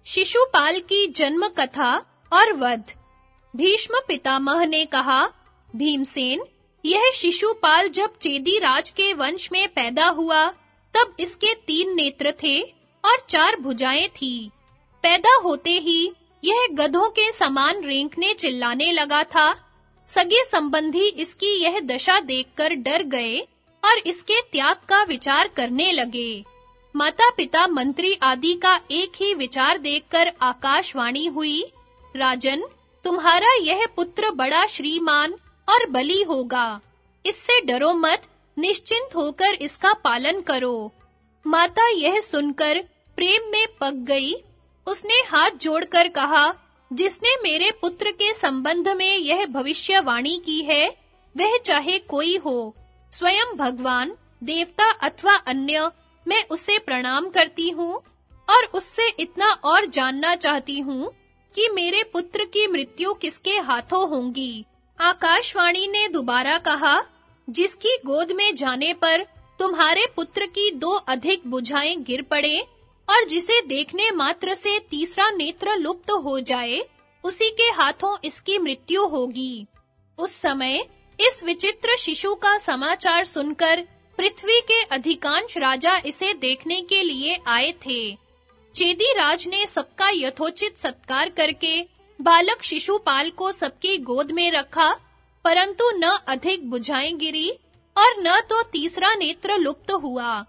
शिशुपाल की जन्म कथा और वध। भीष्म पितामह ने कहा, भीमसेन, यह शिशुपाल जब चेदी राज के वंश में पैदा हुआ, तब इसके 3 नेत्र थे और 4 भुजाएं थीं। पैदा होते ही यह गधों के समान रेंकने चिल्लाने लगा था। सगे संबंधी इसकी यह दशा देखकर डर गए और इसके त्याग का विचार करने लगे। माता-पिता, मंत्री आदि का एक ही विचार देखकर आकाशवाणी हुई, राजन, तुम्हारा यह पुत्र बड़ा श्रीमान और बली होगा। इससे डरो मत, निश्चिंत होकर इसका पालन करो। माता यह सुनकर प्रेम में पक गई। उसने हाथ जोड़कर कहा, जिसने मेरे पुत्र के संबंध में यह भविष्यवाणी की है, वह चाहे कोई हो, स्वयं भगवान, देवता अथवा अन्य, मैं उसे प्रणाम करती हूँ और उससे इतना और जानना चाहती हूँ कि मेरे पुत्र की मृत्यु किसके हाथों होंगी। आकाशवाणी ने दोबारा कहा, जिसकी गोद में जाने पर तुम्हारे पुत्र की 2 अधिक भुजाएं गिर पड़े और जिसे देखने मात्र से तीसरा नेत्र लुप्त हो जाए, उसी के हाथों इसकी मृत्यु होगी। उस समय इस विचित्र शिशु का समाचार सुनकर पृथ्वी के अधिकांश राजा इसे देखने के लिए आए थे। चेदी राज ने सबका यथोचित सत्कार करके बालक शिशुपाल को सबकी गोद में रखा, परंतु न अधिक भुजाएं गिरी और न तो तीसरा नेत्र लुप्त हुआ।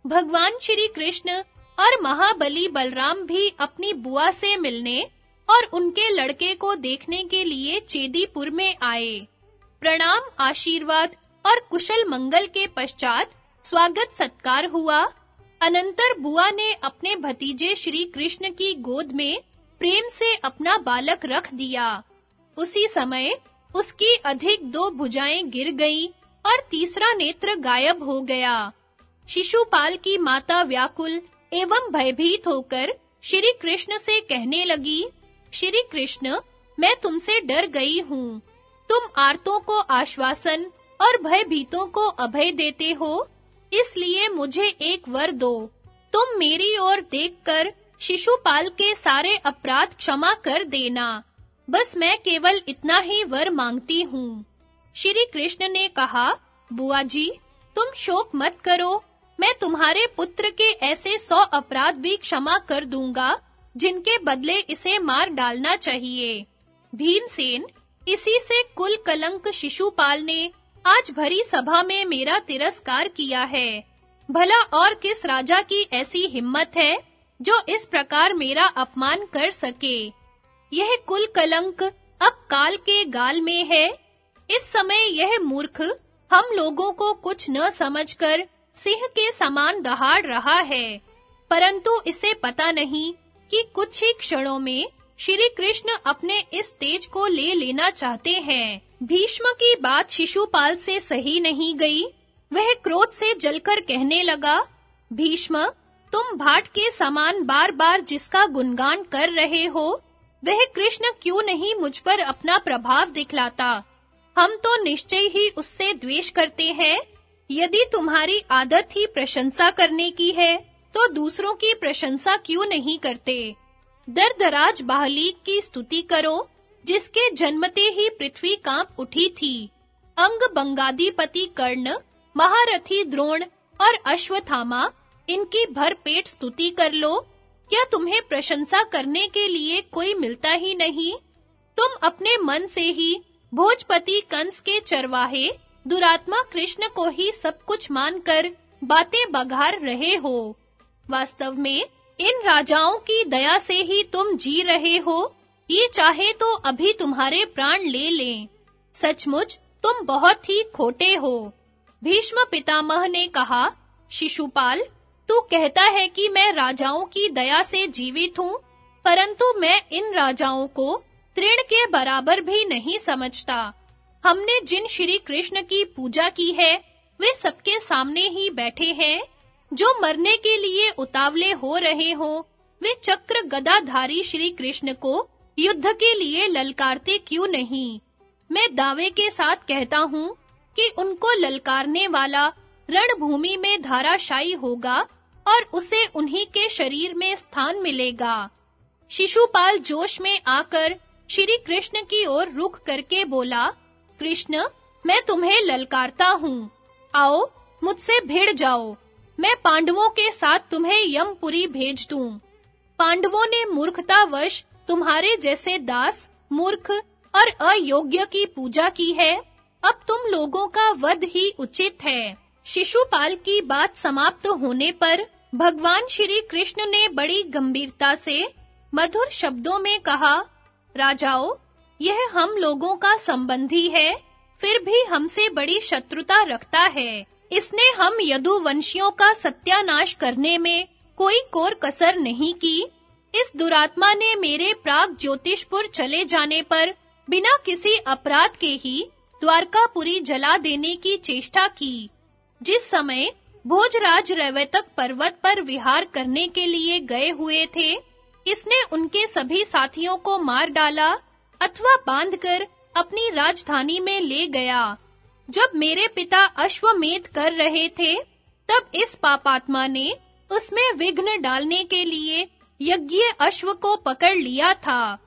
भगवान श्री कृष्ण और महाबली बलराम भी अपनी बुआ से मिलने और उनके लड़के को देखने के लिए चेदीपुर में आए। प्रणाम, आशीर्वाद और कुशल मंगल के पश्चात स्वागत सत्कार हुआ। अनंतर बुआ ने अपने भतीजे श्री कृष्ण की गोद में प्रेम से अपना बालक रख दिया। उसी समय उसकी अधिक 2 भुजाएं गिर गईं और तीसरा नेत्र गायब हो गया। शिशुपाल की माता व्याकुल एवं भयभीत होकर श्री कृष्ण से कहने लगी, श्री कृष्ण, मैं तुमसे डर गई हूँ। तुम आर्तों को आश्वासन और भयभीतों को अभय देते हो, इसलिए मुझे एक वर दो। तुम मेरी ओर देखकर शिशुपाल के सारे अपराध क्षमा कर देना। बस मैं केवल इतना ही वर मांगती हूँ। श्री कृष्ण ने कहा, बुआ जी, तुम शोक मत करो। मैं तुम्हारे पुत्र के ऐसे 100 अपराध भी क्षमा कर दूंगा, जिनके बदले इसे मार डालना चाहिए। भीमसेन, इसी से कुल कलंक शिशुपाल ने आज भरी सभा में मेरा तिरस्कार किया है। भला और किस राजा की ऐसी हिम्मत है जो इस प्रकार मेरा अपमान कर सके। यह कुल कलंक अब काल के गाल में है। इस समय यह मूर्ख हम लोगों को कुछ न समझकर सिंह के समान दहाड़ रहा है, परंतु इसे पता नहीं कि कुछ ही क्षणों में श्री कृष्ण अपने इस तेज को ले लेना चाहते हैं। भीष्म की बात शिशुपाल से सही नहीं गई। वह क्रोध से जलकर कहने लगा, भीष्म, तुम भाट के समान बार-बार जिसका गुणगान कर रहे हो, वह कृष्ण क्यों नहीं मुझ पर अपना प्रभाव दिखलाता? हम तो निश्चय ही उससे द्वेष करते हैं। यदि तुम्हारी आदत ही प्रशंसा करने की है, तो दूसरों की प्रशंसा क्यों नहीं करते? दरदराज बाहलीक की स्तुति करो, जिसके जन्मते ही पृथ्वी कांप उठी थी। अंग बंगादीपति कर्ण, महारथी द्रोण और अश्वत्थामा, इनकी भरपेट स्तुति कर लो। क्या तुम्हें प्रशंसा करने के लिए कोई मिलता ही नहीं? तुम अपने मन से ही भोजपति कंस के चरवाहे दुरात्मा कृष्ण को ही सब कुछ मानकर बातें बघार रहे हो। वास्तव में इन राजाओं की दया से ही तुम जी रहे हो। ये चाहे तो अभी तुम्हारे प्राण ले लें। सचमुच तुम बहुत ही खोटे हो। भीष्म पितामह ने कहा, शिशुपाल, तू कहता है कि मैं राजाओं की दया से जीवित हूँ, परंतु मैं इन राजाओं को तृण के बराबर भी नहीं समझता। हमने जिन श्री कृष्ण की पूजा की है, वे सबके सामने ही बैठे हैं। जो मरने के लिए उतावले हो रहे हो, वे चक्र गदाधारी श्री कृष्ण को युद्ध के लिए ललकारते क्यों नहीं? मैं दावे के साथ कहता हूँ कि उनको ललकारने वाला रणभूमि में धाराशायी होगा और उसे उन्हीं के शरीर में स्थान मिलेगा। शिशुपाल जोश में आकर श्री कृष्ण की ओर रुख करके बोला, कृष्ण, मैं तुम्हें ललकारता हूँ। आओ, मुझसे भिड़ जाओ। मैं पांडवों के साथ तुम्हें यमपुरी भेज दूं। पांडवों ने मूर्खतावश तुम्हारे जैसे दास, मूर्ख और अयोग्य की पूजा की है। अब तुम लोगों का वध ही उचित है। शिशुपाल की बात समाप्त होने पर भगवान श्री कृष्ण ने बड़ी गंभीरता से मधुर शब्दों में कहा, राजाओं, यह हम लोगों का संबंधी है, फिर भी हमसे बड़ी शत्रुता रखता है। इसने हम यदुवंशियों का सत्यानाश करने में कोई कोर कसर नहीं की। इस दुरात्मा ने मेरे प्राग ज्योतिषपुर चले जाने पर बिना किसी अपराध के ही द्वारकापुरी जला देने की चेष्टा की। जिस समय भोजराज रैवतक पर्वत पर विहार करने के लिए गए हुए थे, इसने उनके सभी साथियों को मार डाला अथवा बांधकर अपनी राजधानी में ले गया। जब मेरे पिता अश्वमेध कर रहे थे, तब इस पापात्मा ने उसमें विघ्न डालने के लिए यज्ञीय अश्व को पकड़ लिया था।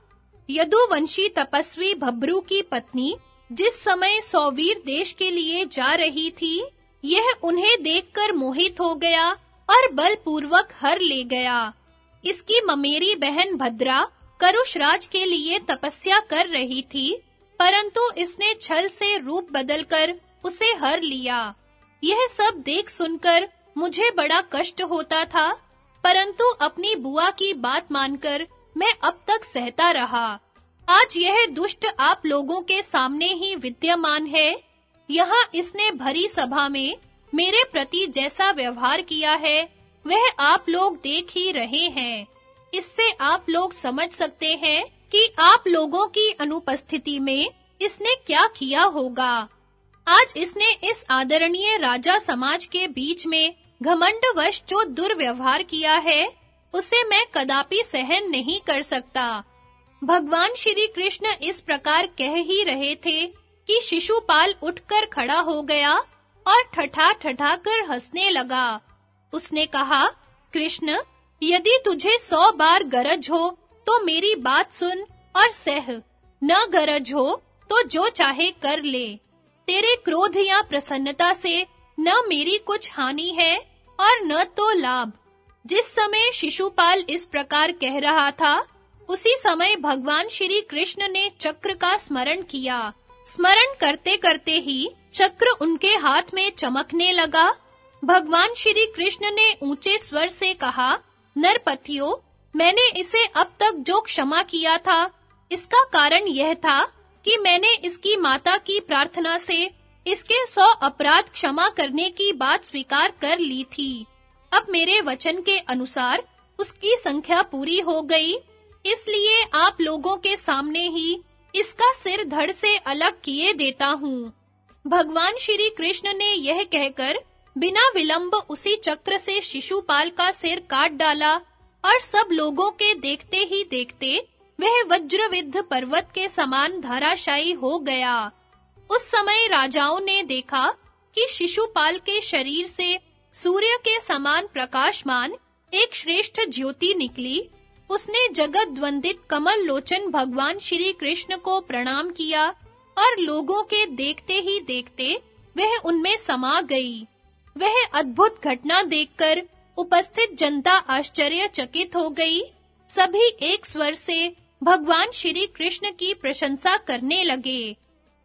यदुवंशी तपस्वी भब्रू की पत्नी जिस समय सौवीर देश के लिए जा रही थी, यह उन्हें देखकर मोहित हो गया और बलपूर्वक हर ले गया। इसकी ममेरी बहन भद्रा करुषराज के लिए तपस्या कर रही थी, परंतु इसने छल से रूप बदलकर उसे हर लिया। यह सब देख सुनकर मुझे बड़ा कष्ट होता था, परंतु अपनी बुआ की बात मानकर मैं अब तक सहता रहा। आज यह दुष्ट आप लोगों के सामने ही विद्यमान है। यहाँ इसने भरी सभा में मेरे प्रति जैसा व्यवहार किया है, वह आप लोग देख ही रहे हैं। इससे आप लोग समझ सकते हैं कि आप लोगों की अनुपस्थिति में इसने क्या किया होगा। आज इसने इस आदरणीय राजा समाज के बीच में घमंडवश जो दुर्व्यवहार किया है, उसे मैं कदापि सहन नहीं कर सकता। भगवान श्री कृष्ण इस प्रकार कह ही रहे थे कि शिशुपाल उठकर खड़ा हो गया और ठठा कर हंसने लगा। उसने कहा, कृष्ण, यदि तुझे 100 बार गरज हो तो मेरी बात सुन और सह, न गरज हो तो जो चाहे कर ले। तेरे क्रोध या प्रसन्नता से न मेरी कुछ हानि है और न तो लाभ। जिस समय शिशुपाल इस प्रकार कह रहा था, उसी समय भगवान श्री कृष्ण ने चक्र का स्मरण किया। स्मरण करते-करते ही चक्र उनके हाथ में चमकने लगा। भगवान श्री कृष्ण ने ऊंचे स्वर से कहा, नरपतियों, मैंने इसे अब तक जो क्षमा किया था, इसका कारण यह था कि मैंने इसकी माता की प्रार्थना से इसके 100 अपराध क्षमा करने की बात स्वीकार कर ली थी। अब मेरे वचन के अनुसार उसकी संख्या पूरी हो गई, इसलिए आप लोगों के सामने ही इसका सिर धड़ से अलग किए देता हूँ। भगवान श्री कृष्ण ने यह कहकर बिना विलंब उसी चक्र से शिशुपाल का सिर काट डाला और सब लोगों के देखते ही देखते वह वज्रविद्ध पर्वत के समान धराशायी हो गया। उस समय राजाओं ने देखा कि शिशुपाल के शरीर से सूर्य के समान प्रकाशमान एक श्रेष्ठ ज्योति निकली। उसने जगत वंदित कमल लोचन भगवान श्री कृष्ण को प्रणाम किया और लोगों के देखते ही देखते वह उनमें समा गई। वह अद्भुत घटना देखकर उपस्थित जनता आश्चर्यचकित हो गई। सभी एक स्वर से भगवान श्री कृष्ण की प्रशंसा करने लगे।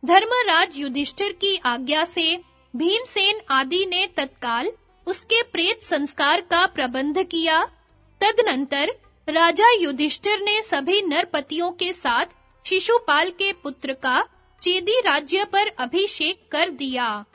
धर्मराज युधिष्ठिर की आज्ञा से भीमसेन आदि ने तत्काल उसके प्रेत संस्कार का प्रबंध किया। तदनंतर राजा युधिष्ठिर ने सभी नरपतियों के साथ शिशुपाल के पुत्र का चेदी राज्य पर अभिषेक कर दिया।